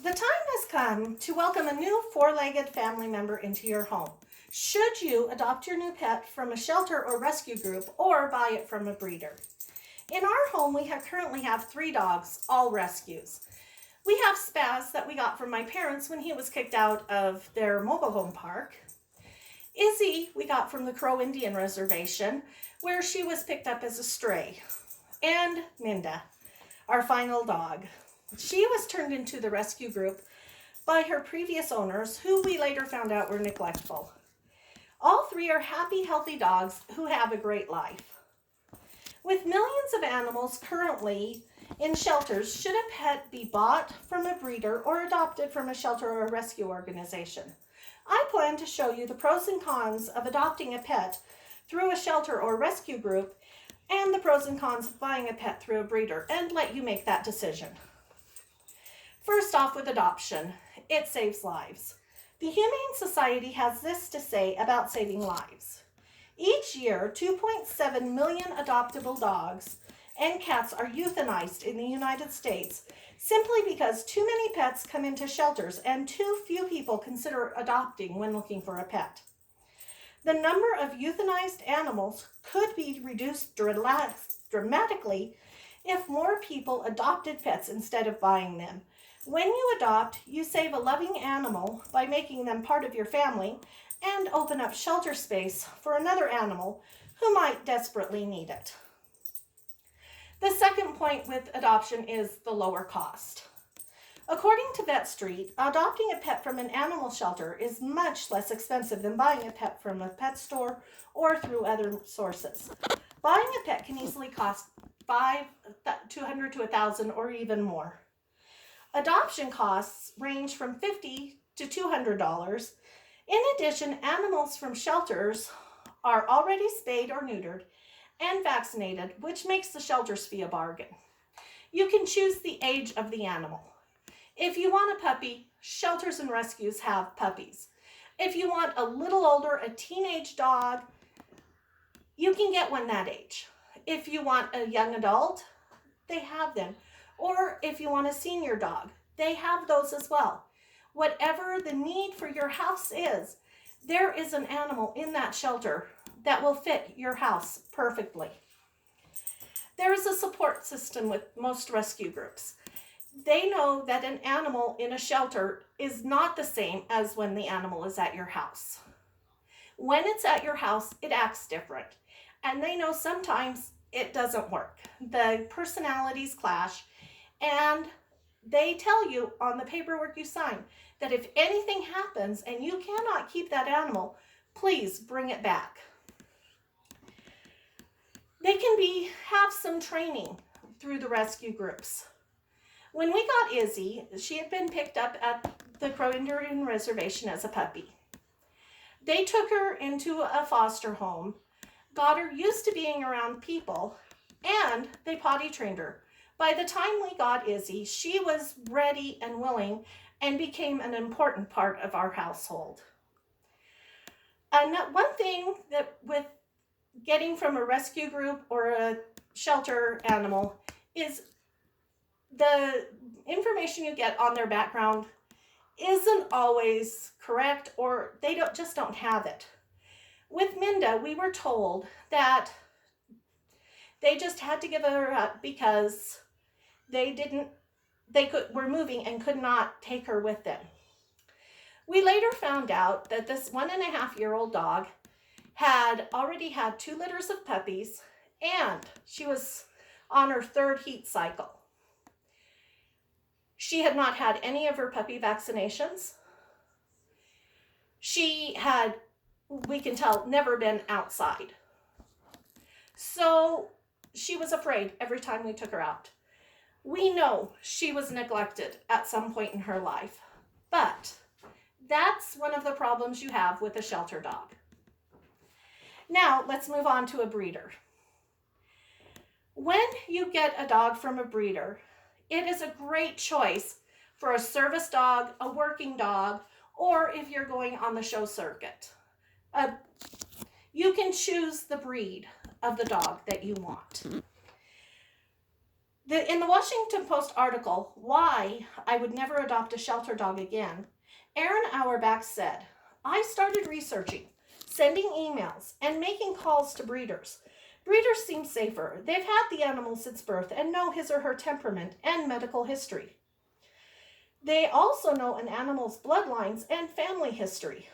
The time has come to welcome a new four-legged family member into your home. Should you adopt your new pet from a shelter or rescue group or buy it from a breeder? In our home, we currently have 3 dogs, all rescues. We have Spaz that we got from my parents when he was kicked out of their mobile home park. Izzy we got from the Crow Indian Reservation, where she was picked up as a stray. And Minda, our final dog. She was turned into the rescue group by her previous owners, who we later found out were neglectful. All 3 are happy, healthy dogs who have a great life. With millions of animals currently in shelters, should a pet be bought from a breeder or adopted from a shelter or a rescue organization? I plan to show you the pros and cons of adopting a pet through a shelter or rescue group and the pros and cons of buying a pet through a breeder, and let you make that decision. First off, with adoption, it saves lives. The Humane Society has this to say about saving lives. Each year, 2.7 million adoptable dogs and cats are euthanized in the United States simply because too many pets come into shelters and too few people consider adopting when looking for a pet. The number of euthanized animals could be reduced dramatically if more people adopted pets instead of buying them. When you adopt, you save a loving animal by making them part of your family and open up shelter space for another animal who might desperately need it. The second point with adoption is the lower cost. According to Vet Street, adopting a pet from an animal shelter is much less expensive than buying a pet from a pet store or through other sources. Buying a pet can easily cost $200 to $1,000 or even more. Adoption costs range from $50 to $200. In addition, animals from shelters are already spayed or neutered and vaccinated, which makes the shelter's fee a bargain. You can choose the age of the animal. If you want a puppy, shelters and rescues have puppies. If you want a little older, a teenage dog, you can get one that age. If you want a young adult, they have them. Or if you want a senior dog, they have those as well. Whatever the need for your house is, there is an animal in that shelter that will fit your house perfectly. There is a support system with most rescue groups. They know that an animal in a shelter is not the same as when the animal is at your house. When it's at your house, it acts different. And they know sometimes it doesn't work. The personalities clash, and they tell you on the paperwork you sign that if anything happens and you cannot keep that animal, please bring it back. They can have some training through the rescue groups. When we got Izzy, she had been picked up at the Crow Indian Reservation as a puppy. They took her into a foster home, got her used to being around people, and they potty trained her. By the time we got Izzy, she was ready and willing and became an important part of our household. And one thing that with getting from a rescue group or a shelter animal is the information you get on their background isn't always correct, or they don't have it. With Minda, we were told that they just had to give her up because were moving and could not take her with them. We later found out that this 1.5-year-old dog had already had 2 litters of puppies, and she was on her 3rd heat cycle. She had not had any of her puppy vaccinations. She had, we can tell, never been outside. So she was afraid every time we took her out. We know she was neglected at some point in her life, but that's one of the problems you have with a shelter dog. Now, let's move on to a breeder. When you get a dog from a breeder, it is a great choice for a service dog, a working dog, or if you're going on the show circuit. You can choose the breed of the dog that you want. In the Washington Post article, Why I Would Never Adopt a Shelter Dog Again, Aaron Auerbach said, I started researching, sending emails, and making calls to breeders. Breeders seem safer. They've had the animal since birth and know his or her temperament and medical history. They also know an animal's bloodlines and family history.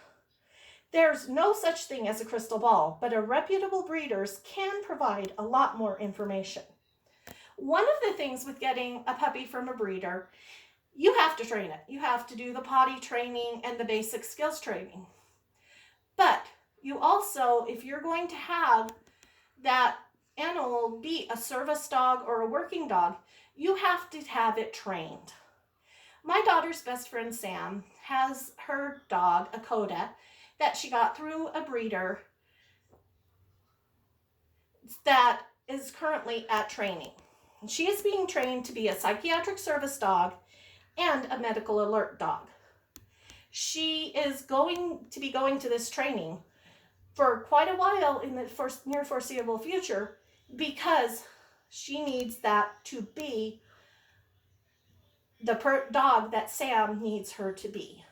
There's no such thing as a crystal ball, but reputable breeders can provide a lot more information. One of the things with getting a puppy from a breeder, you have to train it. You have to do the potty training and the basic skills training. But you also, if you're going to have that animal be a service dog or a working dog, you have to have it trained. My daughter's best friend Sam has her dog, a Coda, that she got through a breeder that is currently at training. She is being trained to be a psychiatric service dog and a medical alert dog. She is going to be going to this training for quite a while in the near foreseeable future because she needs that to be the dog that Sam needs her to be.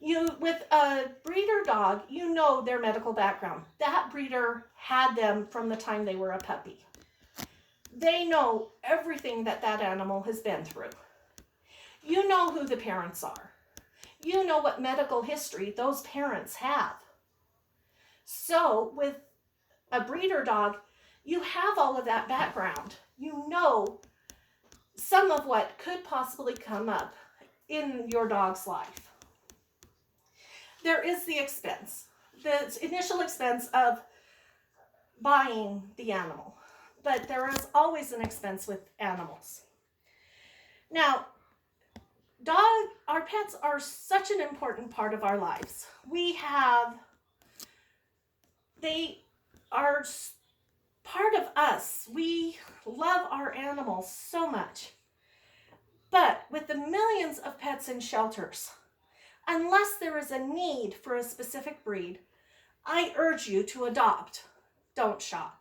With a breeder dog, you know their medical background. That breeder had them from the time they were a puppy. They know everything that animal has been through. You know who the parents are. You know what medical history those parents have. So with a breeder dog, you have all of that background. You know some of what could possibly come up in your dog's life. There is the expense, the initial expense of buying the animal. But there is always an expense with animals. Now, our pets are such an important part of our lives. They are part of us. We love our animals so much. But with the millions of pets in shelters, unless there is a need for a specific breed, I urge you to adopt. Don't shop.